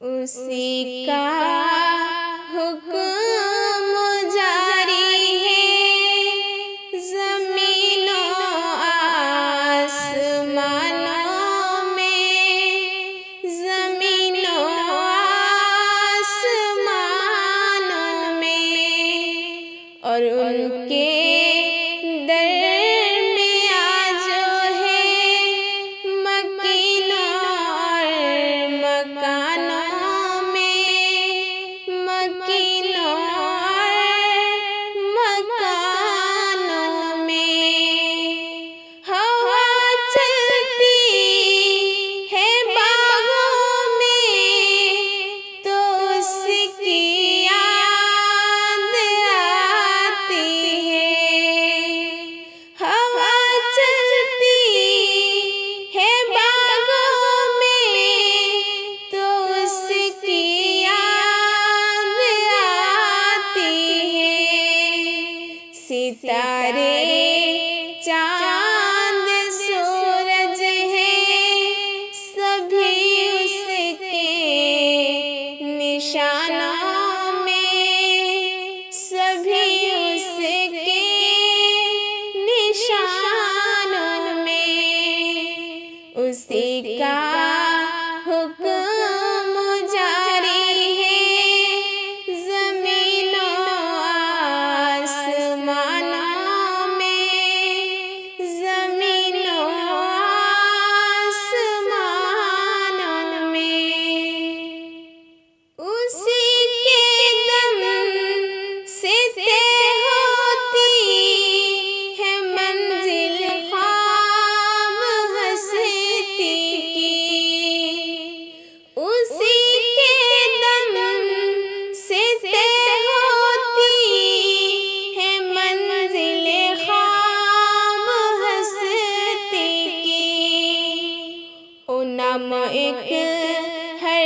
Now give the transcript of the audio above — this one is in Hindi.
उसी का हुक्म जारी है ज़मीनों आसमानों में, ज़मीनों आसमानों में। और उनके दर में आज है मकीनों और मकानों में, मकीनों और मकानों में। हवा चलती है बागों में तो उसकी याद आती है। हवा चलती है बागों में तो उसकी याद आती है। सितारे चांद सूरज हैं सभी उसके निशानों में, सभी उसके निशानों में। उसी का हुक्म जारी है ज़मीनों आसमानों में, ज़मीनों आसमानों में। उसी के दम से तय होती है मंजिल ख्वाब हस्ती की। उसी के दम से तय होती है मंजिल ख्वाब हस्ती की। ओ नाम एक हर